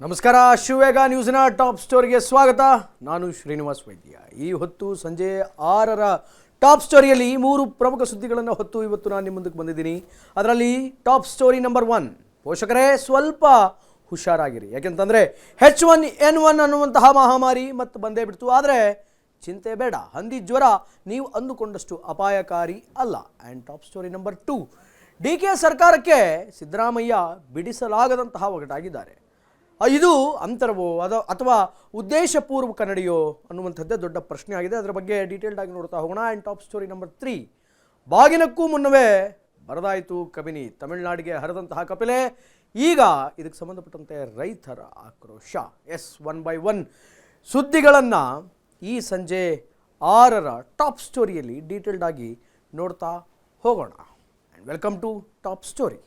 ನಮಸ್ಕಾರ. ಶಿವವೇಗ ನ್ಯೂಸ್ನ ಟಾಪ್ ಸ್ಟೋರಿಗೆ ಸ್ವಾಗತ. ನಾನು ಶ್ರೀನಿವಾಸ್ ವೈದ್ಯ. ಈ ಹೊತ್ತು ಸಂಜೆ 6ರ ಟಾಪ್ ಸ್ಟೋರಿಯಲ್ಲಿ 3 ಪ್ರಮುಖ ಸುದ್ದಿಗಳನ್ನು ಹೊತ್ತು ಇವತ್ತು ನಾನು ನಿಮ್ಮ ಮುಂದಕ್ಕೆ ಬಂದಿದ್ದೀನಿ. ಅದರಲ್ಲಿ ಟಾಪ್ ಸ್ಟೋರಿ ನಂಬರ್ 1, ಪೋಷಕರೇ ಸ್ವಲ್ಪ ಹುಷಾರಾಗಿರಿ, ಯಾಕೆಂತಂದರೆ H1N1 ಅನ್ನುವಂತಹ ಮಹಾಮಾರಿ ಮತ್ತೆ ಬಂದೇ ಬಿಡ್ತು. ಆದರೆ ಚಿಂತೆ ಬೇಡ, ಹಂದಿ ಜ್ವರ ನೀವು ಅಂದುಕೊಂಡಷ್ಟು ಅಪಾಯಕಾರಿ ಅಲ್ಲ. And top story number 2, DK ಸರ್ಕಾರಕ್ಕೆ ಸಿದ್ದರಾಮಯ್ಯ ಬಿಡಿಸಲಾಗದಂತಹ ಒಗಟಾಗಿದ್ದಾರೆ. ಇದು ಅಂತರವೋ ಅಥವಾ ಉದ್ದೇಶಪೂರ್ವಕ ನಡೆಯೋ ಅನ್ನುವಂಥದ್ದೇ ದೊಡ್ಡ ಪ್ರಶ್ನೆ ಆಗಿದೆ. ಅದರ ಬಗ್ಗೆ ಡೀಟೇಲ್ಡ್ ಆಗಿ ನೋಡ್ತಾ ಹೋಗೋಣ. ಆ್ಯಂಡ್ ಟಾಪ್ ಸ್ಟೋರಿ ನಂಬರ್ 3, ಬಾಗಿನಕ್ಕೂ ಮುನ್ನವೇ ಬರದಾಯಿತು ಕಬಿನಿ, ತಮಿಳುನಾಡಿಗೆ ಹರಿದಂತಹ ಕಪಿಲೆ. ಈಗ ಇದಕ್ಕೆ ಸಂಬಂಧಪಟ್ಟಂತೆ ರೈತರ ಆಕ್ರೋಶ. ಒನ್ ಬೈ ಒನ್ ಸುದ್ದಿಗಳನ್ನು ಈ ಸಂಜೆ 6ರ ಟಾಪ್ ಸ್ಟೋರಿಯಲ್ಲಿ ಡೀಟೇಲ್ಡ್ ಆಗಿ ನೋಡ್ತಾ ಹೋಗೋಣ. And welcome to top story.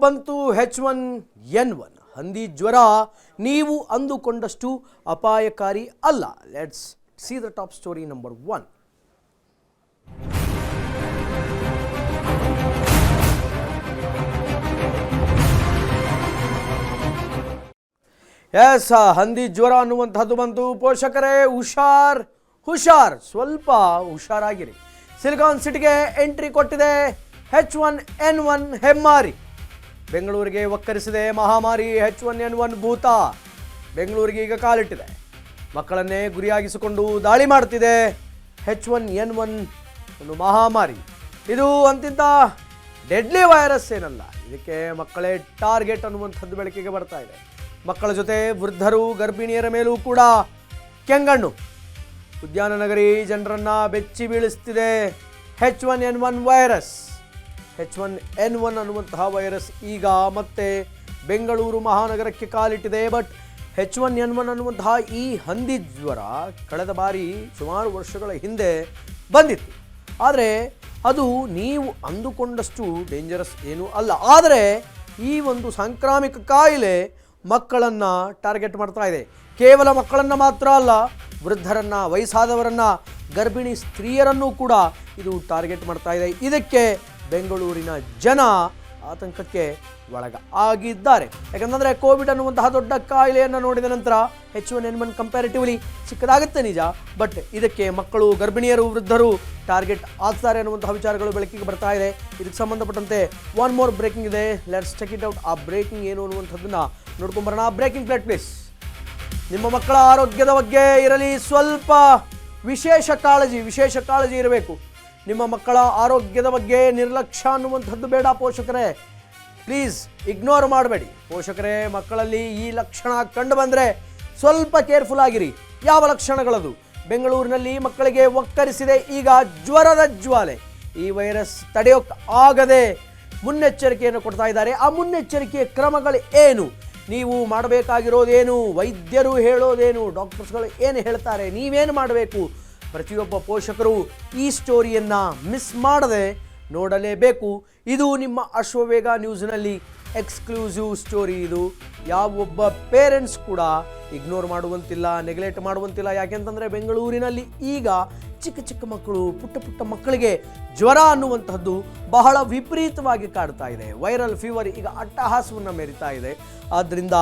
ಬಂತು H1N1 ಹಂದಿ ಜ್ವರ ನೀವು ಅಂದುಕೊಂಡಷ್ಟು ಅಪಾಯಕಾರಿ ಅಲ್ಲ. Let's see the top story number 1. ಹಂದಿ ಜ್ವರ ಅನ್ನುವಂಥದ್ದು ಬಂತು. ಪೋಷಕರೇ ಹುಷಾರ್, ಸ್ವಲ್ಪ ಹುಷಾರಾಗಿರಿ. ಸಿಲಿಕಾನ್ ಸಿಟಿಗೆ ಎಂಟ್ರಿ ಕೊಟ್ಟಿದೆ H1N1 ಹೆಮ್ಮಾರಿ. ಬೆಂಗಳೂರಿಗೆ ಒಕ್ಕರಿಸಿದೆ ಮಹಾಮಾರಿ H1N1 ಭೂತ. ಬೆಂಗಳೂರಿಗೆ ಈಗ ಕಾಲಿಟ್ಟಿದೆ. ಮಕ್ಕಳನ್ನೇ ಗುರಿಯಾಗಿಸಿಕೊಂಡು ದಾಳಿ ಮಾಡ್ತಿದೆ H1N1 ಒಂದು ಮಹಾಮಾರಿ. ಇದು ಅಂತಿಂತ ಡೆಡ್ಲಿ ವೈರಸ್ ಏನಲ್ಲ, ಇದಕ್ಕೆ ಮಕ್ಕಳೇ ಟಾರ್ಗೆಟ್ ಅನ್ನುವಂಥದ್ದು ಬೆಳಕಿಗೆ ಬರ್ತಾ ಇದೆ. ಮಕ್ಕಳ ಜೊತೆ ವೃದ್ಧರು, ಗರ್ಭಿಣಿಯರ ಮೇಲೂ ಕೂಡ ಕೆಂಗಣ್ಣು. ಉದ್ಯಾನ ನಗರಿ ಜನರನ್ನು ಬೆಚ್ಚಿ ಬೀಳಿಸ್ತಿದೆ H1N1 ವೈರಸ್. H1N1 ಅನ್ನುವಂತಹ ವೈರಸ್ ಈಗ ಮತ್ತೆ ಬೆಂಗಳೂರು ಮಹಾನಗರಕ್ಕೆ ಕಾಲಿಟ್ಟಿದೆ. ಬಟ್ H1N1 ಅನ್ನುವಂತಹ ಈ ಹಂದಿ ಜ್ವರ ಕಳೆದ ಬಾರಿ ಸುಮಾರು ವರ್ಷಗಳ ಹಿಂದೆ ಬಂದಿತ್ತು. ಆದರೆ ಅದು ನೀವು ಅಂದುಕೊಂಡಷ್ಟು ಡೇಂಜರಸ್ ಏನೂ ಅಲ್ಲ. ಆದರೆ ಈ ಒಂದು ಸಾಂಕ್ರಾಮಿಕ ಕಾಯಿಲೆ ಮಕ್ಕಳನ್ನು ಟಾರ್ಗೆಟ್ ಮಾಡ್ತಾ ಇದೆ. ಕೇವಲ ಮಕ್ಕಳನ್ನು ಮಾತ್ರ ಅಲ್ಲ, ವೃದ್ಧರನ್ನು, ವಯಸ್ಸಾದವರನ್ನು, ಗರ್ಭಿಣಿ ಸ್ತ್ರೀಯರನ್ನು ಕೂಡ ಇದು ಟಾರ್ಗೆಟ್ ಮಾಡ್ತಾ ಇದೆ. ಇದಕ್ಕೆ ಬೆಂಗಳೂರಿನ ಜನ ಆತಂಕಕ್ಕೆ ಆಗಿದ್ದಾರೆ. ಯಾಕಂತಂದರೆ ಕೋವಿಡ್ ಅನ್ನುವಂತಹ ದೊಡ್ಡ ಕಾಯಿಲೆಯನ್ನು ನೋಡಿದ ನಂತರ H1N1 ಕಂಪ್ಯಾರಿಟಿವ್ಲಿ ಚಿಕ್ಕದಾಗುತ್ತೆ ನಿಜ, ಬಟ್ ಇದಕ್ಕೆ ಮಕ್ಕಳು, ಗರ್ಭಿಣಿಯರು, ವೃದ್ಧರು ಟಾರ್ಗೆಟ್ ಆಗ್ತಾರೆ ಅನ್ನುವಂತಹ ವಿಚಾರಗಳು ಬೆಳಕಿಗೆ ಬರ್ತಾ ಇದೆ. ಇದಕ್ಕೆ ಸಂಬಂಧಪಟ್ಟಂತೆ ಒನ್ ಮೋರ್ ಬ್ರೇಕಿಂಗ್ ಇದೆ. Let's check it out. ಆ ಬ್ರೇಕಿಂಗ್ ಏನು ಅನ್ನುವಂಥದ್ದನ್ನು ನೋಡ್ಕೊಂಬರೋಣ. Breaking plate please. ನಿಮ್ಮ ಮಕ್ಕಳ ಆರೋಗ್ಯದ ಬಗ್ಗೆ ಇರಲಿ ಸ್ವಲ್ಪ ವಿಶೇಷ ಕಾಳಜಿ ಇರಬೇಕು. ನಿಮ್ಮ ಮಕ್ಕಳ ಆರೋಗ್ಯದ ಬಗ್ಗೆ ನಿರ್ಲಕ್ಷ್ಯ ಅನ್ನುವಂಥದ್ದು ಬೇಡ ಪೋಷಕರೇ. ಪ್ಲೀಸ್ ಇಗ್ನೋರ್ ಮಾಡಬೇಡಿ ಪೋಷಕರೇ. ಮಕ್ಕಳಲ್ಲಿ ಈ ಲಕ್ಷಣ ಕಂಡು ಬಂದರೆ ಸ್ವಲ್ಪ ಕೇರ್ಫುಲ್ ಆಗಿರಿ. ಯಾವ ಲಕ್ಷಣಗಳದು? ಬೆಂಗಳೂರಿನಲ್ಲಿ ಮಕ್ಕಳಿಗೆ ಒಕ್ಕರಿಸಿದೆ ಈಗ ಜ್ವರದ ಜ್ವಾಲೆ. ಈ ವೈರಸ್ ತಡೆಯೋಕ್ಕೆ ಆಗದೆ ಮುನ್ನೆಚ್ಚರಿಕೆಯನ್ನು ಕೊಡ್ತಾ ಇದ್ದಾರೆ. ಆ ಮುನ್ನೆಚ್ಚರಿಕೆಯ ಕ್ರಮಗಳು ಏನು? ನೀವು ಮಾಡಬೇಕಾಗಿರೋದೇನು? ವೈದ್ಯರು ಹೇಳೋದೇನು? ಡಾಕ್ಟರ್ಸ್ಗಳು ಏನು ಹೇಳ್ತಾರೆ? ನೀವೇನು ಮಾಡಬೇಕು? ಪ್ರತಿಯೊಬ್ಬ ಪೋಷಕರು ಈ ಸ್ಟೋರಿಯನ್ನು ಮಿಸ್ ಮಾಡದೆ ನೋಡಲೇಬೇಕು. ಇದು ನಿಮ್ಮ ಅಶ್ವವೇಗ ನ್ಯೂಸ್ನಲ್ಲಿ ಎಕ್ಸ್ಕ್ಲೂಸಿವ್ ಸ್ಟೋರಿ. ಇದು ಯಾವೊಬ್ಬ ಪೇರೆಂಟ್ಸ್ ಕೂಡ ಇಗ್ನೋರ್ ಮಾಡುವಂತಿಲ್ಲ, ನೆಗ್ಲೆಕ್ಟ್ ಮಾಡುವಂತಿಲ್ಲ. ಯಾಕೆಂತಂದರೆ ಬೆಂಗಳೂರಿನಲ್ಲಿ ಈಗ ಚಿಕ್ಕ ಮಕ್ಕಳು, ಪುಟ್ಟ ಮಕ್ಕಳಿಗೆ ಜ್ವರ ಅನ್ನುವಂಥದ್ದು ಬಹಳ ವಿಪರೀತವಾಗಿ ಕಾಡ್ತಾ ಇದೆ. ವೈರಲ್ ಫೀವರ್ ಈಗ ಅಟ್ಟಹಾಸವನ್ನು ಮೆರಿತಾ ಇದೆ. ಆದ್ದರಿಂದ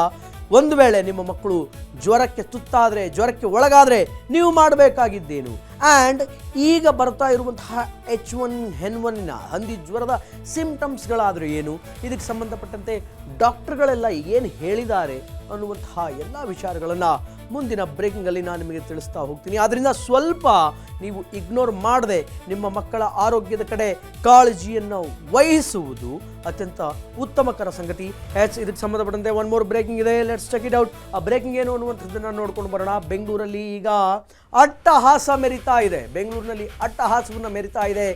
ಒಂದು ವೇಳೆ ನಿಮ್ಮ ಮಕ್ಕಳು ಜ್ವರಕ್ಕೆ ತುತ್ತಾದರೆ, ಜ್ವರಕ್ಕೆ ಒಳಗಾದರೆ ನೀವು ಮಾಡಬೇಕಾಗಿದ್ದೇನು? ಆ್ಯಂಡ್ ಈಗ ಬರ್ತಾ ಇರುವಂತಹ H1N1 ಹಂದಿ ಜ್ವರದ ಸಿಂಪ್ಟಮ್ಸ್ಗಳಾದರೂ ಏನು? ಇದಕ್ಕೆ ಸಂಬಂಧಪಟ್ಟಂತೆ ಡಾಕ್ಟರ್ಗಳೆಲ್ಲ ಏನು ಹೇಳಿದ್ದಾರೆ ಅನ್ನುವಂತಹ ಎಲ್ಲ ವಿಚಾರಗಳನ್ನು ಮುಂದಿನ ಬ್ರೇಕಿಂಗಲ್ಲಿ ನಾನು ನಿಮಗೆ ತಿಳಿಸ್ತಾ ಹೋಗ್ತೀನಿ. ಆದ್ದರಿಂದ ಸ್ವಲ್ಪ ನೀವು ಇಗ್ನೋರ್ ಮಾಡದೆ ನಿಮ್ಮ ಮಕ್ಕಳ ಆರೋಗ್ಯದ ಕಡೆ ಕಾಳಜಿಯನ್ನು ವಹಿಸುವುದು ಅತ್ಯಂತ ಉತ್ತಮಕರ ಸಂಗತಿ. ಇದಕ್ಕೆ ಸಂಬಂಧಪಟ್ಟಂತೆ ಒನ್ ಮೋರ್ ಬ್ರೇಕಿಂಗ್ ಇದೆ. Let's check it out. ಆ ಬ್ರೇಕಿಂಗ್ ಏನು ಅನ್ನುವಂಥದ್ದನ್ನು ನೋಡ್ಕೊಂಡು ಬರೋಣ. ಬೆಂಗಳೂರಲ್ಲಿ ಈಗ ಅಟ್ಟಹಾಸ ಮೆರಿತಾ ಇದೆ. ಬೆಂಗಳೂರಿನಲ್ಲಿ ಅಟ್ಟಹಾಸವನ್ನು ಮೆರಿತಾ ಇದೆ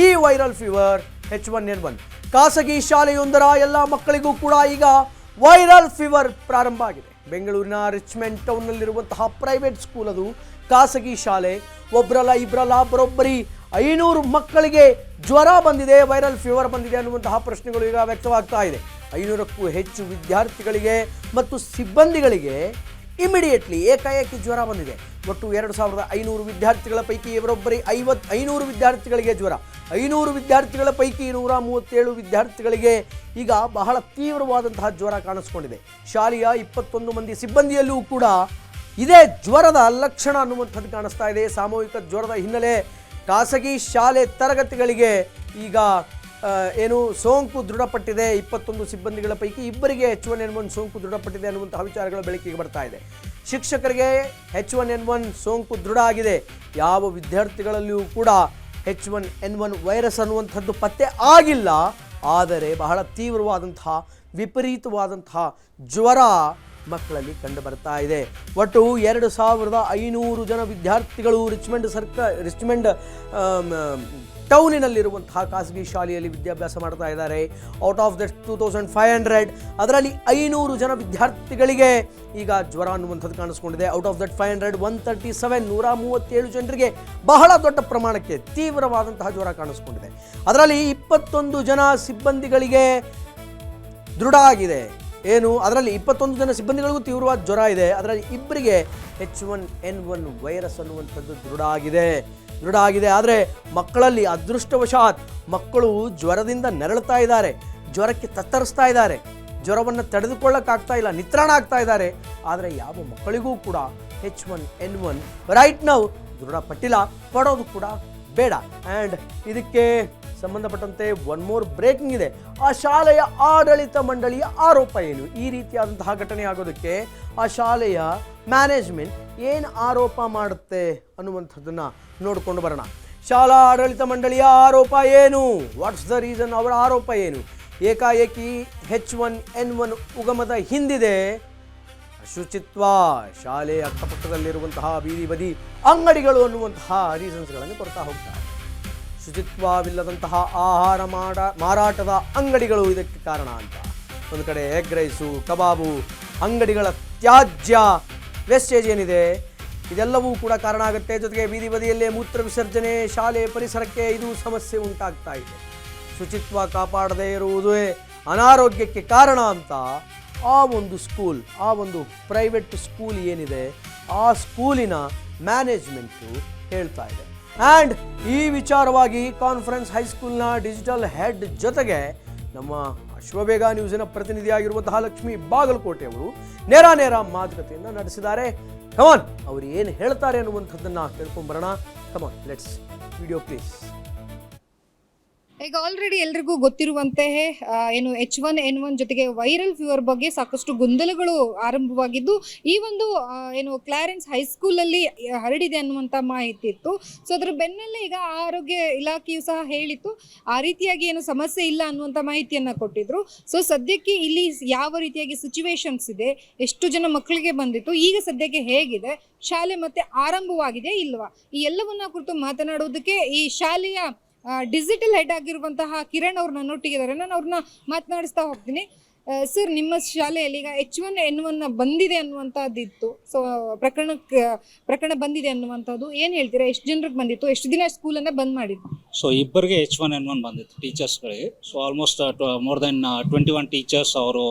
ಈ ವೈರಲ್ ಫೀವರ್ H1N1. ಖಾಸಗಿ ಶಾಲೆಯೊಂದರ ಎಲ್ಲ ಮಕ್ಕಳಿಗೂ ಕೂಡ ಈಗ ವೈರಲ್ ಫೀವರ್ ಪ್ರಾರಂಭ ಆಗಿದೆ. ಬೆಂಗಳೂರಿನ ರಿಚ್ಮೆಂಟ್ ಟೌನ್ನಲ್ಲಿರುವಂತಹ ಪ್ರೈವೇಟ್ ಸ್ಕೂಲ್ ಅದು, ಖಾಸಗಿ ಶಾಲೆ. ಒಬ್ಬರಲ್ಲ ಇಬ್ಬರಲ್ಲ, ಬರೋಬ್ಬರಿ 500 ಮಕ್ಕಳಿಗೆ ಜ್ವರ ಬಂದಿದೆ, ವೈರಲ್ ಫೀವರ್ ಬಂದಿದೆ ಅನ್ನುವಂತಹ ಪ್ರಶ್ನೆಗಳು ಈಗ ವ್ಯಕ್ತವಾಗ್ತಾ ಇದೆ. 500ಕ್ಕೂ ಹೆಚ್ಚು ವಿದ್ಯಾರ್ಥಿಗಳಿಗೆ ಮತ್ತು ಸಿಬ್ಬಂದಿಗಳಿಗೆ ಇಮಿಡಿಯೇಟ್ಲಿ ಏಕಾಏಕಿ ಜ್ವರ ಬಂದಿದೆ. ಒಟ್ಟು 2500 ವಿದ್ಯಾರ್ಥಿಗಳ ಪೈಕಿ ಇವರೊಬ್ಬರಿಗೆ 500 ವಿದ್ಯಾರ್ಥಿಗಳಿಗೆ ಜ್ವರ. 500 ವಿದ್ಯಾರ್ಥಿಗಳ ಪೈಕಿ 137 ವಿದ್ಯಾರ್ಥಿಗಳಿಗೆ ಈಗ ಬಹಳ ತೀವ್ರವಾದಂತಹ ಜ್ವರ ಕಾಣಿಸ್ಕೊಂಡಿದೆ. ಶಾಲೆಯ 21 ಮಂದಿ ಸಿಬ್ಬಂದಿಯಲ್ಲೂ ಕೂಡ ಇದೇ ಜ್ವರದ ಲಕ್ಷಣ ಅನ್ನುವಂಥದ್ದು ಕಾಣಿಸ್ತಾ ಇದೆ. ಸಾಮೂಹಿಕ ಜ್ವರದ ಹಿನ್ನೆಲೆ ಖಾಸಗಿ ಶಾಲೆ ತರಗತಿಗಳಿಗೆ ಈಗ ಸೋಂಕು ದೃಢಪಟ್ಟಿದೆ. 21 ಸಿಬ್ಬಂದಿಗಳ ಪೈಕಿ ಇಬ್ಬರಿಗೆ H1N1 ಸೋಂಕು ದೃಢಪಟ್ಟಿದೆ ಅನ್ನುವಂತಹ ವಿಚಾರಗಳು ಬೆಳಕಿಗೆ ಬರ್ತಾ ಇದೆ. ಶಿಕ್ಷಕರಿಗೆ H1N1 ಸೋಂಕು ದೃಢ ಆಗಿದೆ. ಯಾವ ವಿದ್ಯಾರ್ಥಿಗಳಲ್ಲಿಯೂ ಕೂಡ H1N1 ವೈರಸ್ ಅನ್ನುವಂಥದ್ದು ಪತ್ತೆ ಆಗಿಲ್ಲ. ಆದರೆ ಬಹಳ ತೀವ್ರವಾದಂತಹ ವಿಪರೀತವಾದಂತಹ ಜ್ವರ ಮಕ್ಕಳಲ್ಲಿ ಕಂಡು ಬರ್ತಾ ಇದೆ. ಒಟ್ಟು 2500 ಜನ ವಿದ್ಯಾರ್ಥಿಗಳು ರಿಚ್ಮಂಡ್ ಟೌನಿನಲ್ಲಿರುವಂತಹ ಖಾಸಗಿ ಶಾಲೆಯಲ್ಲಿ ವಿದ್ಯಾಭ್ಯಾಸ ಮಾಡ್ತಾ ಇದ್ದಾರೆ. ಔಟ್ ಆಫ್ ದಟ್ 2500 ಅದರಲ್ಲಿ 500 ಜನ ವಿದ್ಯಾರ್ಥಿಗಳಿಗೆ ಈಗ ಜ್ವರ ಅನ್ನುವಂಥದ್ದು ಕಾಣಿಸ್ಕೊಂಡಿದೆ. ಔಟ್ ಆಫ್ ದಟ್ 500 137 ಜನರಿಗೆ ಬಹಳ ದೊಡ್ಡ ಪ್ರಮಾಣಕ್ಕೆ ತೀವ್ರವಾದಂತಹ ಜ್ವರ ಕಾಣಿಸ್ಕೊಂಡಿದೆ. ಅದರಲ್ಲಿ 21 ಜನ ಸಿಬ್ಬಂದಿಗಳಿಗೆ ದೃಢ ಆಗಿದೆ. ಅದರಲ್ಲಿ 21 ಜನ ಸಿಬ್ಬಂದಿಗಳಿಗೂ ತೀವ್ರವಾದ ಜ್ವರ ಇದೆ. ಅದರಲ್ಲಿ ಇಬ್ಬರಿಗೆ H1N1 ವೈರಸ್ ಅನ್ನುವಂಥದ್ದು ದೃಢ ಆಗಿದೆ. ಆದರೆ ಮಕ್ಕಳಲ್ಲಿ ಅದೃಷ್ಟವಶಾತ್ ಮಕ್ಕಳು ಜ್ವರದಿಂದ ನರಳುತ್ತಾ ಇದ್ದಾರೆ, ಜ್ವರಕ್ಕೆ ತತ್ತರಿಸ್ತಾ ಇದ್ದಾರೆ, ಜ್ವರವನ್ನು ತಡೆದುಕೊಳ್ಳಕ್ಕಾಗ್ತಾ ಇಲ್ಲ, ನಿತ್ರಾಣ ಆಗ್ತಾ ಇದ್ದಾರೆ. ಆದರೆ ಯಾವ ಮಕ್ಕಳಿಗೂ ಕೂಡ H1N1 ರೈಟ್ ನೌ ದೃಢಪಟ್ಟಿಲ್ಲ, ಪಡೋದು ಕೂಡ ಬೇಡ. ಆ್ಯಂಡ್ ಇದಕ್ಕೆ ಸಂಬಂಧಪಟ್ಟಂತೆ ಒನ್ ಮೋರ್ ಬ್ರೇಕಿಂಗ್ ಇದೆ. ಆ ಶಾಲೆಯ ಆಡಳಿತ ಮಂಡಳಿಯ ಆರೋಪ ಏನು? ಈ ರೀತಿಯಾದಂತಹ ಘಟನೆ ಆಗೋದಕ್ಕೆ ಆ ಶಾಲೆಯ ಮ್ಯಾನೇಜ್ಮೆಂಟ್ ಏನು ಆರೋಪ ಮಾಡುತ್ತೆ ಅನ್ನುವಂಥದ್ದನ್ನು ನೋಡಿಕೊಂಡು ಬರೋಣ. ಶಾಲಾ ಆಡಳಿತ ಮಂಡಳಿಯ ಆರೋಪ ಏನು? What's the reason? ಅವರ ಆರೋಪ ಏನು? ಏಕಾಏಕಿ H1N1 ಉಗಮದ ಹಿಂದಿದೆ ಅಶುಚಿತ್ವ, ಶಾಲೆಯ ಅಕ್ಕಪಕ್ಕದಲ್ಲಿರುವಂತಹ ಬೀದಿ ಬದಿ ಅಂಗಡಿಗಳು ಅನ್ನುವಂತಹ ರೀಸನ್ಸ್ಗಳನ್ನು ಕೊಡ್ತಾ ಹೋಗ್ತಾರೆ. ಶುಚಿತ್ವವಿಲ್ಲದಂತಹ ಆಹಾರ ಮಾರಾಟದ ಅಂಗಡಿಗಳು ಇದಕ್ಕೆ ಕಾರಣ ಅಂತ. ಒಂದು ಕಡೆ ಎಗ್ ರೈಸು, ಕಬಾಬು ಅಂಗಡಿಗಳ ತ್ಯಾಜ್ಯ ವೇಸ್ಟೇಜ್ ಏನಿದೆ ಇದೆಲ್ಲವೂ ಕೂಡ ಕಾರಣ ಆಗುತ್ತೆ. ಜೊತೆಗೆ ಬೀದಿ ಬದಿಯಲ್ಲೇ ಮೂತ್ರ ವಿಸರ್ಜನೆ, ಶಾಲೆ ಪರಿಸರಕ್ಕೆ ಇದು ಸಮಸ್ಯೆ ಉಂಟಾಗ್ತಾ ಇದೆ. ಶುಚಿತ್ವ ಕಾಪಾಡದೇ ಇರುವುದೇ ಅನಾರೋಗ್ಯಕ್ಕೆ ಕಾರಣ ಅಂತ ಆ ಒಂದು ಪ್ರೈವೇಟ್ ಸ್ಕೂಲ್ ಏನಿದೆ ಆ ಸ್ಕೂಲಿನ ಮ್ಯಾನೇಜ್ಮೆಂಟು ಹೇಳ್ತಾ ಇದೆ. ಆ್ಯಂಡ್ ಈ ವಿಚಾರವಾಗಿ ಕಾನ್ಫರೆನ್ಸ್ ಹೈಸ್ಕೂಲ್ನ ಡಿಜಿಟಲ್ ಹೆಡ್ ಜೊತೆಗೆ ನಮ್ಮ ಅಶ್ವಬೇಗ ನ್ಯೂಸಿನ ಪ್ರತಿನಿಧಿಯಾಗಿರುವಂತಹ ಲಕ್ಷ್ಮೀ ಬಾಗಲಕೋಟೆ ಅವರು ನೇರ ಮಾತುಕತೆಯನ್ನು ನಡೆಸಿದ್ದಾರೆ. ಕಮಾನ್, ಅವರು ಏನು ಹೇಳ್ತಾರೆ ಅನ್ನುವಂಥದ್ದನ್ನು ಕೇಳ್ಕೊಂಬರೋಣ. ಕಮಾನ್, ಲೆಟ್ಸ್ ವಿಡಿಯೋ ಪ್ಲೀಸ್. ಈಗ ಆಲ್ರೆಡಿ ಎಲ್ರಿಗೂ ಗೊತ್ತಿರುವಂತೆ H1N1 ಜೊತೆಗೆ ವೈರಲ್ ಫೀವರ್ ಬಗ್ಗೆ ಸಾಕಷ್ಟು ಗೊಂದಲಗಳು ಆರಂಭವಾಗಿದ್ದು ಈ ಒಂದು ಕ್ಲಾರೆನ್ಸ್ ಹೈಸ್ಕೂಲಲ್ಲಿ ಹರಡಿದೆ ಅನ್ನುವಂಥ ಮಾಹಿತಿ ಇತ್ತು. ಸೊ ಅದರ ಬೆನ್ನಲ್ಲೇ ಈಗ ಆರೋಗ್ಯ ಇಲಾಖೆಯು ಸಹ ಹೇಳಿತ್ತು ಆ ರೀತಿಯಾಗಿ ಏನು ಸಮಸ್ಯೆ ಇಲ್ಲ ಅನ್ನುವಂಥ ಮಾಹಿತಿಯನ್ನು ಕೊಟ್ಟಿದ್ರು. ಸೊ ಸದ್ಯಕ್ಕೆ ಇಲ್ಲಿ ಯಾವ ರೀತಿಯಾಗಿ ಸಿಚುವೇಶನ್ಸ್ ಇದೆ, ಎಷ್ಟು ಜನ ಮಕ್ಕಳಿಗೆ ಬಂದಿತ್ತು, ಈಗ ಸದ್ಯಕ್ಕೆ ಹೇಗಿದೆ, ಶಾಲೆ ಮತ್ತೆ ಆರಂಭವಾಗಿದೆ ಇಲ್ವಾ, ಈ ಎಲ್ಲವನ್ನ ಕುರಿತು ಮಾತನಾಡುವುದಕ್ಕೆ ಈ ಶಾಲೆಯ ಡಿಜಿಟಲ್ ಹೆಡ್ ಆಗಿರುವಂತಹ ಕಿರಣ್ ಅವ್ರು ನನ್ನೊಟ್ಟಿಗಿದ್ದಾರೆ. ನಾನು ಅವ್ರನ್ನ ಮಾತನಾಡಿಸ್ತಾ ಹೋಗ್ತೀನಿ. ಸರ್, ನಿಮ್ಮ ಶಾಲೆಯಲ್ಲಿ ಈಗ H1N1 ಬಂದಿದೆ ಅನ್ನುವಂಥದ್ದಿತ್ತು. ಸೊ ಪ್ರಕರಣ ಬಂದಿದೆ ಅನ್ನುವಂಥದ್ದು ಏನು ಹೇಳ್ತೀರಾ? ಎಷ್ಟು ಜನರಿಗೆ ಬಂದಿತ್ತು, ಎಷ್ಟು ದಿನ ಸ್ಕೂಲನ್ನು ಬಂದ್ ಮಾಡಿದ್ದು? ಸೊ ಇಬ್ಬರಿಗೆ H1N1 ಬಂದಿತ್ತು ಟೀಚರ್ಸ್ಗಳಿಗೆ. So almost more than 21 teachers ಅವರು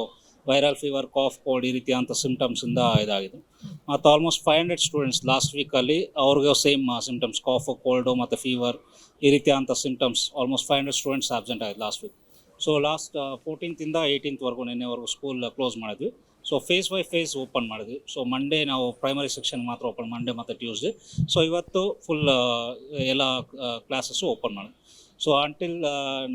ವೈರಲ್ ಫೀವರ್, ಕಾಫ್, ಕೋಲ್ಡ್ ಈ ರೀತಿಯಾದಂಥ ಸಿಂಪ್ಟಮ್ಸಿಂದ ಇದಾಗಿದೆ. ಮತ್ತು ಆಲ್ಮೋಸ್ಟ್ 500 ಸ್ಟೂಡೆಂಟ್ಸ್ ಲಾಸ್ಟ್ ವೀಕಲ್ಲಿ ಅವ್ರಿಗೆ ಸೇಮ್ ಸಿಂಪ್ಟಮ್ಸ್, ಕಾಫ್, ಕೋಲ್ಡು ಮತ್ತು ಫೀವರ್ ಈ ರೀತಿಯಾದಂಥ ಸಿಂಪ್ಟಮ್ಸ್ ಆಲ್ಮೋಸ್ಟ್ 500 ಸ್ಟೂಡೆಂಟ್ಸ್ ಆಬ್ಸೆಂಟ್ ಆಗಿದೆ last week. So last 14th 18th ನಿನ್ನೆವರೆಗೂ ಸ್ಕೂಲ್ ಕ್ಲೋಸ್ ಮಾಡಿದ್ವಿ. So phase by phase open ಮಾಡಿದ್ವಿ. ಸೊ ಮಂಡೇ ನಾವು ಪ್ರೈಮರಿ ಸೆಕ್ಷನ್ ಮಾತ್ರ ಓಪನ್, ಮಂಡೇ ಮತ್ತು ಟ್ಯೂಸ್ಡೇ. ಸೊ ಇವತ್ತು ಫುಲ್ ಎಲ್ಲ ಕ್ಲಾಸಸ್ಸು ಓಪನ್ ಮಾಡಿದ್ವಿ. ಸೊ ಅಂಟಿಲ್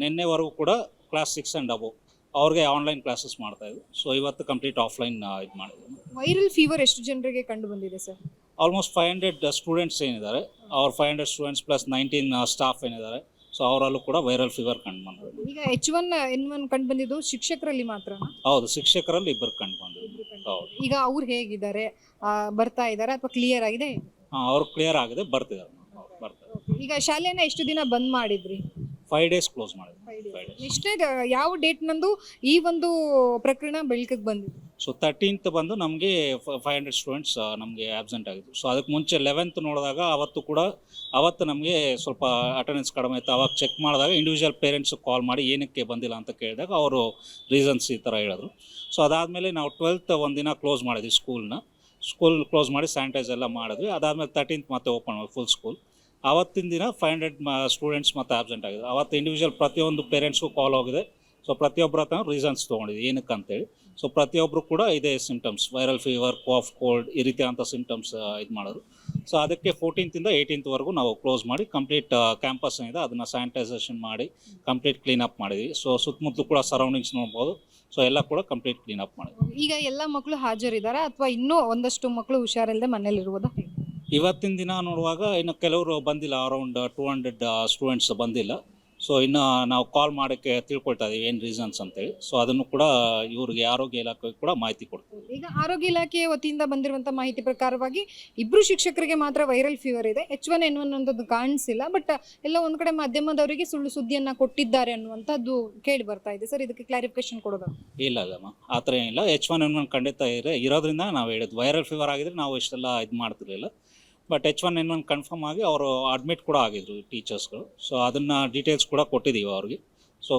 ನಿನ್ನೆವರೆಗೂ ಕೂಡ ಕ್ಲಾಸ್ 6 and above ಅವ್ರಿಗೆ ಆನ್ಲೈನ್ ಕ್ಲಾಸಸ್ ಮಾಡ್ತಾ ಇದ್ವಿ. ಸೊ ಇವತ್ತು ಕಂಪ್ಲೀಟ್ ಆಫ್ಲೈನ್ ಇದು ಮಾಡಿದ್ವಿ. ವೈರಲ್ ಫೀವರ್ ಎಷ್ಟು ಜನರಿಗೆ ಕಂಡು ಬಂದಿದೆ ಸರ್? ಆಲ್ಮೋಸ್ಟ್ 500 ಸ್ಟೂಡೆಂಟ್ಸ್ ಏನಿದ್ದಾರೆ, ಅವ್ರ 500 ಸ್ಟೂಡೆಂಟ್ಸ್ ಪ್ಲಸ್ 19 ಸ್ಟಾಫ್ ಏನಿದ್ದಾರೆ, ಸೊ ಅವರಲ್ಲೂ ಕೂಡ ವೈರಲ್ ಫೀವರ್ ಕಂಡು ಬಂದಿದೆ. ಈಗ H1N1 ಕಂಡು ಬಂದಿದ್ದು ಶಿಕ್ಷಕರಲ್ಲಿ ಮಾತ್ರ? ಹೌದು, ಶಿಕ್ಷಕರಲ್ಲಿ ಇಬ್ಬರು ಕಂಡು ಬಂದಿದೆ. ಹೌದು. ಈಗ ಅವ್ರು ಹೇಗಿದ್ದಾರೆ, ಬರ್ತಾ ಇದ್ದಾರೆ ಅಥವಾ ಕ್ಲಿಯರ್ ಆಗಿದೆ? ಅವ್ರು ಕ್ಲಿಯರ್ ಆಗಿದೆ, ಬರ್ತಿದ್ದಾರೆ. ಈಗ ಶಾಲೆನ ಎಷ್ಟು ದಿನ ಬಂದ್ ಮಾಡಿದ್ರಿ? 5 days ಕ್ಲೋಸ್ ಮಾಡಿದ್ವಿ. ಎಷ್ಟೇ ಯಾವ ಡೇಟ್ ನಂದು ಈ ಒಂದು ಪ್ರಕರಣ ಬೆಳಕಿಗೆ ಬಂದಿದೆ? ಸೊ 13th ಬಂದು ನಮಗೆ 500 ಸ್ಟೂಡೆಂಟ್ಸ್ ನಮಗೆ ಆಬ್ಸೆಂಟ್ ಆಗಿತ್ತು. ಸೊ ಅದಕ್ಕೆ ಮುಂಚೆ 11th ನೋಡಿದಾಗ ಅವತ್ತು ನಮಗೆ ಸ್ವಲ್ಪ ಅಟೆಂಡೆನ್ಸ್ ಕಡಿಮೆ ಇತ್ತು. ಅವಾಗ ಚೆಕ್ ಮಾಡಿದಾಗ ಇಂಡಿವಿಜುವಲ್ ಪೇರೆಂಟ್ಸ್ ಕಾಲ್ ಮಾಡಿ ಏನಕ್ಕೆ ಬಂದಿಲ್ಲ ಅಂತ ಕೇಳಿದಾಗ ಅವರು ರೀಸನ್ಸ್ ಈ ಥರ ಹೇಳಿದ್ರು. ಸೊ ಅದಾದಮೇಲೆ ನಾವು 12th ಒಂದಿನ ಕ್ಲೋಸ್ ಮಾಡಿದ್ವಿ ಸ್ಕೂಲ್ನ. ಸ್ಕೂಲ್ ಕ್ಲೋಸ್ ಮಾಡಿ ಸ್ಯಾನಿಟೈಸ್ ಎಲ್ಲ ಮಾಡಿದ್ವಿ. ಅದಾದಮೇಲೆ 13th ಮತ್ತೆ ಓಪನ್ ಮಾಡಿ ಫುಲ್ ಸ್ಕೂಲ್. ಆವತ್ತಿನ ದಿನ 500 ಸ್ಟೂಡೆಂಟ್ಸ್ ಮತ್ತೆ ಆಬ್ಸೆಂಟ್ ಆಗಿದೆ. ಅವತ್ತು ಇಂಡಿವಿಜುವಲ್ ಪ್ರತಿಯೊಂದು ಪೇರೆಂಟ್ಸ್ಗೂ ಕಾಲ್ ಹೋಗಿದೆ. ಸೊ ಪ್ರತಿಯೊಬ್ಬರ ಹತ್ರ ರೀಸನ್ಸ್ ತೊಗೊಂಡಿದ್ವಿ ಏನಕ್ಕೆ ಅಂತೇಳಿ. ಸೊ ಪ್ರತಿಯೊಬ್ಬರು ಕೂಡ ಇದೇ symptoms, viral fever, cough, cold ಈ ರೀತಿಯಾದಂಥ ಸಿಂಟಮ್ಸ್ ಇದು ಮಾಡೋದು. ಸೊ ಅದಕ್ಕೆ 14th ಇಂದ 18th ವರೆಗೂ ನಾವು ಕ್ಲೋಸ್ ಮಾಡಿ ಕಂಪ್ಲೀಟ್ ಕ್ಯಾಂಪಸ್ ಏನಿದೆ ಅದನ್ನು ಸ್ಯಾನಿಟೈಸೇಷನ್ ಮಾಡಿ ಕಂಪ್ಲೀಟ್ ಕ್ಲೀನಪ್ ಮಾಡಿದ್ವಿ. ಸೊ ಸುತ್ತಮುತ್ತಲು ಕೂಡ ಸರೌಂಡಿಂಗ್ಸ್ ನೋಡ್ಬೋದು. ಸೊ ಎಲ್ಲ ಕೂಡ ಕಂಪ್ಲೀಟ್ ಕ್ಲೀನಪ್ ಮಾಡಿದ್ವಿ. ಈಗ ಎಲ್ಲ ಮಕ್ಕಳು ಹಾಜರಿದ್ದಾರಾ ಅಥವಾ ಇನ್ನೂ ಒಂದಷ್ಟು ಮಕ್ಕಳು ಹುಷಾರಿಲ್ಲದೆ ಮನೇಲಿರುವುದಾ? ಇವತ್ತಿನ ದಿನ ನೋಡುವಾಗ ಇನ್ನು ಕೆಲವರು ಬಂದಿಲ್ಲ, ಅರೌಂಡ್ 200 ಸ್ಟೂಡೆಂಟ್ಸ್ ಬಂದಿಲ್ಲ. ಸೊ ಇನ್ನು ನಾವು ಕಾಲ್ ಮಾಡೋಕ್ಕೆ ತಿಳ್ಕೊಳ್ತಾ ಇದ್ದೀವಿ ಏನು ರೀಸನ್ಸ್ ಅಂತೇಳಿ. ಸೊ ಅದನ್ನು ಕೂಡ ಇವ್ರಿಗೆ ಆರೋಗ್ಯ ಇಲಾಖೆಗೆ ಕೂಡ ಮಾಹಿತಿ ಕೊಡ್ತೀವಿ. ಈಗ ಆರೋಗ್ಯ ಇಲಾಖೆಯ ವತಿಯಿಂದ ಬಂದಿರುವಂಥ ಮಾಹಿತಿ ಪ್ರಕಾರವಾಗಿ ಇಬ್ಬರು ಶಿಕ್ಷಕರಿಗೆ ಮಾತ್ರ ವೈರಲ್ ಫೀವರ್ ಇದೆ, H1N1 ಅನ್ನೋದು ಕಾಣಿಸಿಲ್ಲ. ಬಟ್ ಎಲ್ಲ ಒಂದು ಕಡೆ ಮಾಧ್ಯಮದವರಿಗೆ ಸುಳ್ಳು ಸುದ್ದಿಯನ್ನು ಕೊಟ್ಟಿದ್ದಾರೆ ಅನ್ನುವಂಥದ್ದು ಕೇಳಿ ಬರ್ತಾ ಇದೆ. ಸರ್, ಇದಕ್ಕೆ ಕ್ಲಾರಿಫಿಕೇಶನ್ ಕೊಡೋದು? ಇಲ್ಲ ಆ ಥರ ಏನಿಲ್ಲ. H1N1 ಖಂಡಿತ ಇರೋದ್ರಿಂದ ನಾವು ಹೇಳಿದ್ದು. ವೈರಲ್ ಫೀವರ್ ಆಗಿದ್ರೆ ನಾವು ಇಷ್ಟೆಲ್ಲ ಇದು ಮಾಡ್ತಿರಲಿಲ್ಲ. ಬಟ್ H1N1 ಕನ್ಫರ್ಮ್ ಆಗಿ ಅವರು ಅಡ್ಮಿಟ್ ಕೂಡ ಆಗಿದ್ರು ಟೀಚರ್ಸ್ಗಳು. ಸೊ ಅದನ್ನು ಡೀಟೇಲ್ಸ್ ಕೂಡ ಕೊಟ್ಟಿದ್ದೀವಿ ಅವ್ರಿಗೆ. ಸೊ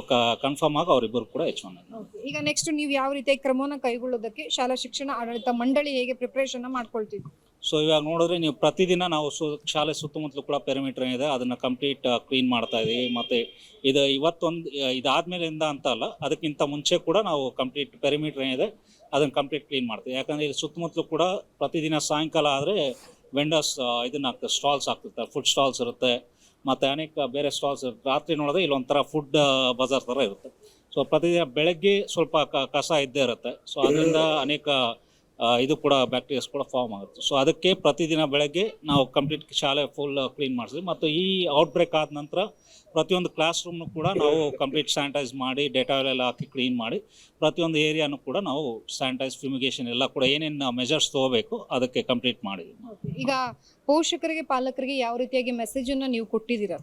ಕನ್ಫರ್ಮ್ ಆಗಿ ಅವರಿಬ್ಬರು ಕೂಡ H1N1. ಈಗ ನೆಕ್ಸ್ಟ್ ನೀವು ಯಾವ ರೀತಿಯ ಕ್ರಮವನ್ನು ಕೈಗೊಳ್ಳೋದಕ್ಕೆ ಶಾಲಾ ಶಿಕ್ಷಣ ಆಡಳಿತ ಮಂಡಳಿ ಹೇಗೆ ಪ್ರಿಪ್ರೇಷನ್ ಮಾಡ್ಕೊಳ್ತೀವಿ? ಸೊ ಇವಾಗ ನೋಡಿದ್ರೆ ನೀವು ಪ್ರತಿದಿನ ನಾವು ಶಾಲೆ ಸುತ್ತಮುತ್ತಲು ಕೂಡ ಪೆರಿಮೀಟರ್ ಏನಿದೆ ಅದನ್ನು ಕಂಪ್ಲೀಟ್ ಕ್ಲೀನ್ ಮಾಡ್ತಾ ಇದ್ದೀವಿ. ಮತ್ತು ಇದಾದ್ಮೇಲಿಂದ ಅಂತ ಅಲ್ಲ, ಅದಕ್ಕಿಂತ ಮುಂಚೆ ಕೂಡ ನಾವು ಕಂಪ್ಲೀಟ್ ಪೆರಿಮೀಟರ್ ಏನಿದೆ ಅದನ್ನು ಕಂಪ್ಲೀಟ್ ಕ್ಲೀನ್ ಮಾಡ್ತೀವಿ. ಯಾಕಂದರೆ ಇಲ್ಲಿ ಸುತ್ತಮುತ್ತಲು ಕೂಡ ಪ್ರತಿದಿನ ಸಾಯಂಕಾಲ ಆದರೆ ವೆಂಡರ್ಸ್ ಇದನ್ನು ಹಾಕ್ತಾರೆ, ಸ್ಟಾಲ್ಸ್ ಹಾಕ್ತಿರ್ತಾರೆ. ಫುಡ್ ಸ್ಟಾಲ್ಸ್ ಇರುತ್ತೆ, ಮತ್ತು ಅನೇಕ ಬೇರೆ ಸ್ಟಾಲ್ಸ್ ಇರುತ್ತೆ. ರಾತ್ರಿ ನೋಡಿದ್ರೆ ಇಲ್ಲೊಂಥರ ಫುಡ್ ಬಜಾರ್ ಥರ ಇರುತ್ತೆ. ಸೊ ಪ್ರತಿದಿನ ಬೆಳಗ್ಗೆ ಸ್ವಲ್ಪ ಕಸ ಇದ್ದೇ ಇರುತ್ತೆ. ಸೊ ಅದರಿಂದ ಅನೇಕ ಇದು ಕೂಡ ಬ್ಯಾಕ್ಟೀರಿಯಾಸ್ ಕೂಡ ಫಾರ್ಮ್ ಆಗುತ್ತೆ. ಸೊ ಅದಕ್ಕೆ ಪ್ರತಿದಿನ ಬೆಳಗ್ಗೆ ನಾವು ಕಂಪ್ಲೀಟ್ ಶಾಲೆ ಫುಲ್ ಕ್ಲೀನ್ ಮಾಡಿದ್ವಿ. ಮತ್ತು ಈ ಔಟ್ಬ್ರೇಕ್ ಆದ ನಂತರ ಪ್ರತಿಯೊಂದು ಕ್ಲಾಸ್ ರೂಮ್ನು ಕೂಡ ನಾವು ಕಂಪ್ಲೀಟ್ ಸ್ಯಾನಿಟೈಸ್ ಮಾಡಿ ಡೆಟಾಲ್ ಎಲ್ಲ ಹಾಕಿ ಕ್ಲೀನ್ ಮಾಡಿ ಪ್ರತಿಯೊಂದು ಏರಿಯಾನು ಕೂಡ ನಾವು ಸ್ಯಾನಿಟೈಸ್, ಫ್ಯೂಮಿಗೇಷನ್ ಎಲ್ಲ ಕೂಡ ಏನೇನು ಮೆಜರ್ಸ್ ತೊಗೋಬೇಕು ಅದಕ್ಕೆ ಕಂಪ್ಲೀಟ್ ಮಾಡಿದ್ವಿ. ಈಗ ಪೋಷಕರಿಗೆ, ಪಾಲಕರಿಗೆ ಯಾವ ರೀತಿಯಾಗಿ ಮೆಸೇಜನ್ನು ನೀವು ಕೊಟ್ಟಿದ್ದೀರಾ?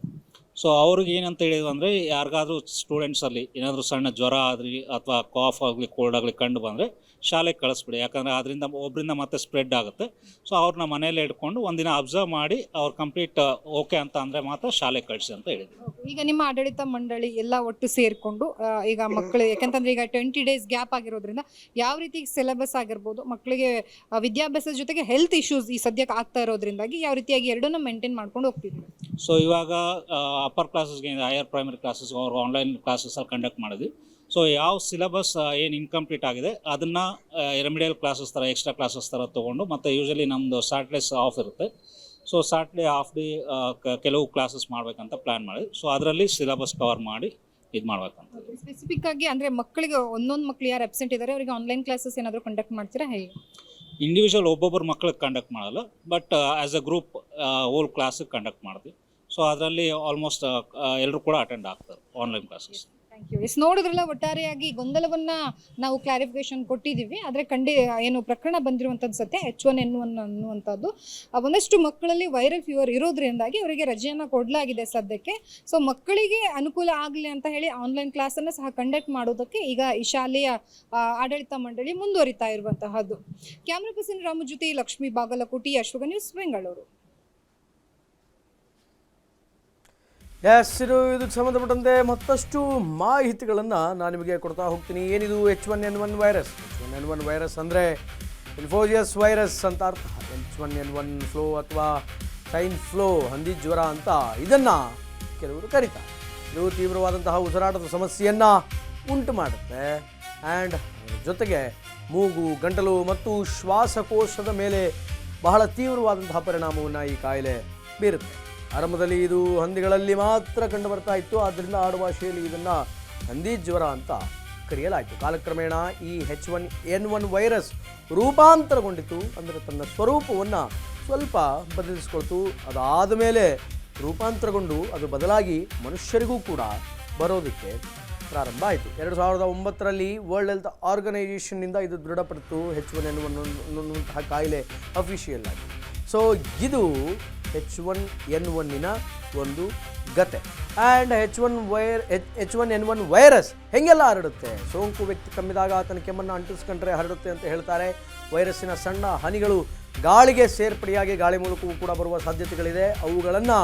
ಸೊ ಅವ್ರಿಗೆ ಏನಂತ ಹೇಳಿದ್ರು ಅಂದರೆ, ಯಾರಿಗಾದ್ರೂ ಸ್ಟೂಡೆಂಟ್ಸಲ್ಲಿ ಏನಾದರೂ ಸಣ್ಣ ಜ್ವರ ಆಗಲಿ ಅಥವಾ ಕಾಫ್ ಆಗಲಿ, ಕೋಲ್ಡ್ ಆಗಲಿ ಕಂಡು ಬಂದರೆ ಶಾಲೆಗೆ ಕಳಿಸ್ಬಿಡಿ. ಯಾಕಂದರೆ ಅದರಿಂದ ಒಬ್ಬರಿಂದ ಮತ್ತೆ ಸ್ಪ್ರೆಡ್ ಆಗುತ್ತೆ. ಸೊ ಅವ್ರನ್ನ ಮನೆಯಲ್ಲೇ ಇಟ್ಕೊಂಡು ಒಂದಿನ ಅಬ್ಸರ್ವ್ ಮಾಡಿ ಅವ್ರು ಕಂಪ್ಲೀಟ್ ಓಕೆ ಅಂತ ಅಂದರೆ ಮಾತ್ರ ಶಾಲೆಗೆ ಕಳಿಸಿ ಅಂತ ಹೇಳಿದ್ವಿ. ಈಗ ನಿಮ್ಮ ಆಡಳಿತ ಮಂಡಳಿ ಎಲ್ಲ ಒಟ್ಟು ಸೇರಿಕೊಂಡು ಈಗ ಮಕ್ಕಳು, ಯಾಕಂತಂದರೆ ಈಗ 20 days ಗ್ಯಾಪ್ ಆಗಿರೋದ್ರಿಂದ ಯಾವ ರೀತಿ ಸಿಲೆಬಸ್ ಆಗಿರ್ಬೋದು, ಮಕ್ಕಳಿಗೆ ವಿದ್ಯಾಭ್ಯಾಸದ ಜೊತೆಗೆ ಹೆಲ್ತ್ ಇಶ್ಯೂಸ್ ಈ ಸದ್ಯಕ್ಕೆ ಆಗ್ತಾ ಇರೋದ್ರಿಂದಾಗಿ ಯಾವ ರೀತಿಯಾಗಿ ಎರಡನ್ನೂ ಮೇಂಟೈನ್ ಮಾಡ್ಕೊಂಡು ಹೋಗ್ತಿದ್ವಿ? ಸೊ ಇವಾಗ ಅಪ್ಪರ್ ಕ್ಲಾಸಸ್ಗೆ, ಹೈಯರ್ ಪ್ರೈಮರಿ ಕ್ಲಾಸಸ್ ಅವ್ರು ಆನ್ಲೈನ್ ಕ್ಲಾಸಸ್ಸಲ್ಲಿ ಕಂಡಕ್ಟ್ ಮಾಡಿದ್ವಿ. ಸೊ ಯಾವ ಸಿಲೆಬಸ್ ಏನು ಇನ್ಕಂಪ್ಲೀಟ್ ಆಗಿದೆ ಅದನ್ನು ರೆಮಿಡಿಯಲ್ ಕ್ಲಾಸಸ್ ಥರ, ಎಕ್ಸ್ಟ್ರಾ ಕ್ಲಾಸಸ್ ಥರ ತೊಗೊಂಡು, ಮತ್ತು ಯೂಶಲಿ ನಮ್ಮದು ಸ್ಯಾಟರ್ಡೇಸ್ ಆಫ್ ಇರುತ್ತೆ. ಸೊ ಸ್ಯಾಟರ್ಡೇ ಹಾಫ್ ಡೇ ಕೆಲವು ಕ್ಲಾಸಸ್ ಮಾಡಬೇಕಂತ ಪ್ಲ್ಯಾನ್ ಮಾಡಿದ್ವಿ. ಸೊ ಅದರಲ್ಲಿ ಸಿಲೆಬಸ್ ಕವರ್ ಮಾಡಿ ಇದು ಮಾಡ್ಬೇಕಂತ. ಸ್ಪೆಸಿಫಿಕ್ ಆಗಿ ಅಂದರೆ ಮಕ್ಕಳಿಗೆ ಒಂದೊಂದು ಮಕ್ಕಳು ಯಾರು ಅಬ್ಸೆಂಟ್ ಇದ್ದಾರೆ ಅವರಿಗೆ ಆನ್ಲೈನ್ ಕ್ಲಾಸಸ್ ಏನಾದರೂ ಕಂಡಕ್ಟ್ ಮಾಡ್ತೀರಾ ಹೇಗೆ? ಇಂಡಿವಿಜುವಲ್ ಒಬ್ಬೊಬ್ಬರು ಮಕ್ಕಳಿಗೆ ಕಂಡಕ್ಟ್ ಮಾಡಲ್ಲ, but as a group whole ಕ್ಲಾಸಿಗೆ ಕಂಡಕ್ಟ್ ಮಾಡ್ತೀವಿ. ಸೊ ಅದರಲ್ಲಿ ಆಲ್ಮೋಸ್ಟ್ ಎಲ್ಲರೂ ಕೂಡ ಅಟೆಂಡ್ ಆಗ್ತಾರೆ ಆನ್ಲೈನ್ ಕ್ಲಾಸಸ್. Thank you. ನೋಡಿದ್ರಲ್ಲ, ಒಟ್ಟಾರೆಯಾಗಿ ಗೊಂದಲವನ್ನು ನಾವು ಕ್ಲಾರಿಫಿಕೇಶನ್ ಕೊಟ್ಟಿದ್ದೀವಿ. ಆದರೆ ಏನು ಪ್ರಕರಣ ಬಂದಿರುವಂಥದ್ದು ಸತ್ಯ. H1N1 ಅನ್ನುವಂಥದ್ದು ಒಂದಷ್ಟು ಮಕ್ಕಳಲ್ಲಿ ವೈರಲ್ ಫೀವರ್ ಇರೋದ್ರಿಂದಾಗಿ ಅವರಿಗೆ ರಜೆಯನ್ನು ಕೊಡಲಾಗಿದೆ ಸದ್ಯಕ್ಕೆ. ಸೊ ಮಕ್ಕಳಿಗೆ ಅನುಕೂಲ ಆಗಲಿ ಅಂತ ಹೇಳಿ ಆನ್ಲೈನ್ ಕ್ಲಾಸನ್ನು ಸಹ ಕಂಡಕ್ಟ್ ಮಾಡೋದಕ್ಕೆ ಈಗ ಈ ಶಾಲೆಯ ಆಡಳಿತ ಮಂಡಳಿ ಮುಂದುವರಿತಾ ಇರುವಂತಹದ್ದು. ಕ್ಯಾಮ್ರಾ ಪರ್ಸನ್ ರಾಮು ಜೊತೆ ಲಕ್ಷ್ಮೀ ಬಾಗಲಕೋಟಿ, ಅಶ್ವಗ ನ್ಯೂಸ್, ಬೆಂಗಳೂರು. ಎಸ್, ಇದಕ್ಕೆ ಸಂಬಂಧಪಟ್ಟಂತೆ ಮತ್ತಷ್ಟು ಮಾಹಿತಿಗಳನ್ನು ನಾನು ನಿಮಗೆ ಕೊಡ್ತಾ ಹೋಗ್ತೀನಿ. ಏನಿದು H1N1 ವೈರಸ್? H1N1 ವೈರಸ್ ಅಂದರೆ ಇನ್ಫೋಜಿಯಸ್ ವೈರಸ್ ಅಂತ ಅರ್ಥ. H1N1 ಫ್ಲೋ ಅಥವಾ ಸೈನ್ ಫ್ಲೋ, ಹಂದಿ ಜ್ವರ ಅಂತ ಇದನ್ನು ಕೆಲವರು ಕರೀತಾರೆ. ಇದು ತೀವ್ರವಾದಂತಹ ಉಸಿರಾಟದ ಸಮಸ್ಯೆಯನ್ನು ಉಂಟು ಮಾಡುತ್ತೆ. ಆ್ಯಂಡ್ ಜೊತೆಗೆ ಮೂಗು, ಗಂಟಲು ಮತ್ತು ಶ್ವಾಸಕೋಶದ ಮೇಲೆ ಬಹಳ ತೀವ್ರವಾದಂತಹ ಪರಿಣಾಮವನ್ನು ಈ ಕಾಯಿಲೆ ಬೀರುತ್ತೆ. ಆರಂಭದಲ್ಲಿ ಇದು ಹಂದಿಗಳಲ್ಲಿ ಮಾತ್ರ ಕಂಡು ಬರ್ತಾ ಇತ್ತು. ಆದ್ದರಿಂದ ಆಡುಭಾಷೆಯಲ್ಲಿ ಇದನ್ನು ಹಂದಿ ಜ್ವರ ಅಂತ ಕರೆಯಲಾಯಿತು. ಕಾಲಕ್ರಮೇಣ ಈ H1N1 ವೈರಸ್ ರೂಪಾಂತರಗೊಂಡಿತು. ಅಂದರೆ ತನ್ನ ಸ್ವರೂಪವನ್ನು ಸ್ವಲ್ಪ ಬದಲಿಸ್ಕೊಳ್ತು. ಅದಾದ ಮೇಲೆ ರೂಪಾಂತರಗೊಂಡು ಅದು ಬದಲಾಗಿ ಮನುಷ್ಯರಿಗೂ ಕೂಡ ಬರೋದಕ್ಕೆ ಪ್ರಾರಂಭ ಆಯಿತು. 2009ರಲ್ಲಿ ವರ್ಲ್ಡ್ ಹೆಲ್ತ್ ಆರ್ಗನೈಜೇಷನ್ನಿಂದ ಇದು ದೃಢಪಡಿತು. H1N1 ಅನ್ನುವಂತಹ ಕಾಯಿಲೆ ಅಫಿಷಿಯಲ್ ಆಗಿ. ಸೊ ಇದು H1N1 ಒಂದು ಗತೆ. ಆ್ಯಂಡ್ H1N1 ವೈರಸ್ ಹೆಂಗೆಲ್ಲ ಹರಡುತ್ತೆ? ಸೋಂಕು ವ್ಯಕ್ತಿ ಕಮ್ಮಿದಾಗ ಆತನ ಕೆಮ್ಮನ್ನು ಅಂಟಿಸ್ಕೊಂಡ್ರೆ ಹರಡುತ್ತೆ ಅಂತ ಹೇಳ್ತಾರೆ. ವೈರಸ್ಸಿನ ಸಣ್ಣ ಹನಿಗಳು ಗಾಳಿಗೆ ಸೇರ್ಪಡೆಯಾಗಿ ಗಾಳಿ ಮೂಲಕವೂ ಕೂಡ ಬರುವ ಸಾಧ್ಯತೆಗಳಿದೆ. ಅವುಗಳನ್ನು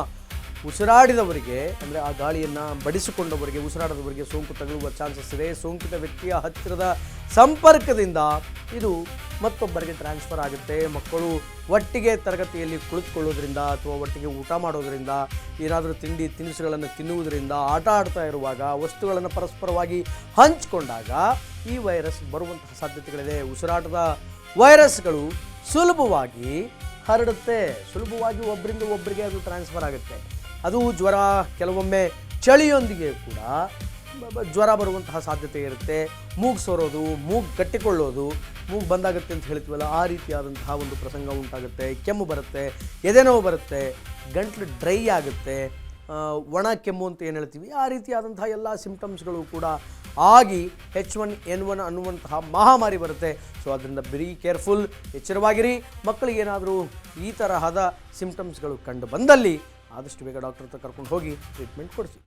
ಉಸಿರಾಡಿದವರಿಗೆ ಅಂದರೆ ಆ ಗಾಳಿಯನ್ನು ಬಡಿಸಿಕೊಂಡವರಿಗೆ ಉಸಿರಾಡದವರಿಗೆ ಸೋಂಕು ತಗುಲುವ ಚಾನ್ಸಸ್ ಇದೆ. ಸೋಂಕಿತ ವ್ಯಕ್ತಿಯ ಹತ್ತಿರದ ಸಂಪರ್ಕದಿಂದ ಇದು ಮತ್ತೊಬ್ಬರಿಗೆ ಟ್ರಾನ್ಸ್ಫರ್ ಆಗುತ್ತೆ. ಮಕ್ಕಳು ಒಟ್ಟಿಗೆ ತರಗತಿಯಲ್ಲಿ ಕುಳಿತುಕೊಳ್ಳೋದ್ರಿಂದ ಅಥವಾ ಒಟ್ಟಿಗೆ ಊಟ ಮಾಡೋದರಿಂದ, ಏನಾದರೂ ತಿಂಡಿ ತಿನಿಸುಗಳನ್ನು ತಿನ್ನುವುದರಿಂದ, ಆಟ ಆಡ್ತಾ ಇರುವಾಗ ವಸ್ತುಗಳನ್ನು ಪರಸ್ಪರವಾಗಿ ಹಂಚಿಕೊಂಡಾಗ ಈ ವೈರಸ್ ಬರುವಂತಹ ಸಾಧ್ಯತೆಗಳಿದೆ. ಉಸಿರಾಟದ ವೈರಸ್ಗಳು ಸುಲಭವಾಗಿ ಹರಡುತ್ತೆ, ಸುಲಭವಾಗಿ ಒಬ್ಬರಿಂದ ಒಬ್ಬರಿಗೆ ಅದು ಟ್ರಾನ್ಸ್ಫರ್ ಆಗುತ್ತೆ. ಅದು ಜ್ವರ, ಕೆಲವೊಮ್ಮೆ ಚಳಿಯೊಂದಿಗೆ ಕೂಡ ಜ್ವರ ಬರುವಂತಹ ಸಾಧ್ಯತೆ ಇರುತ್ತೆ. ಮೂಗು ಸೋರೋದು, ಮೂಗು ಕಟ್ಟಿಕೊಳ್ಳೋದು, ಮೂಗು ಬಂದಾಗುತ್ತೆ ಅಂತ ಹೇಳ್ತೀವಲ್ಲ, ಆ ರೀತಿಯಾದಂತಹ ಒಂದು ಪ್ರಸಂಗ ಉಂಟಾಗುತ್ತೆ. ಕೆಮ್ಮು ಬರುತ್ತೆ, ಎದೆನೋವು ಬರುತ್ತೆ, ಗಂಟಲು ಡ್ರೈ ಆಗುತ್ತೆ, ಒಣ ಕೆಮ್ಮು ಅಂತ ಏನು ಹೇಳ್ತೀವಿ, ಆ ರೀತಿಯಾದಂತಹ ಎಲ್ಲ ಸಿಂಪ್ಟಮ್ಸ್ಗಳು ಕೂಡ ಆಗಿ H1N1 ಅನ್ನುವಂತಹ ಮಹಾಮಾರಿ ಬರುತ್ತೆ. ಸೊ ಅದರಿಂದ ವೆರಿ ಕೇರ್ಫುಲ್, ಎಚ್ಚರವಾಗಿರಿ. ಮಕ್ಕಳಿಗೇನಾದರೂ ಈ ತರಹದ ಸಿಂಪ್ಟಮ್ಸ್ಗಳು ಕಂಡು ಬಂದಲ್ಲಿ ಆದಷ್ಟು ಬೇಗ ಡಾಕ್ಟರ್ ಹತ್ರ ಕರ್ಕೊಂಡು ಹೋಗಿ ಟ್ರೀಟ್ಮೆಂಟ್ ಕೊಡಿಸಿ.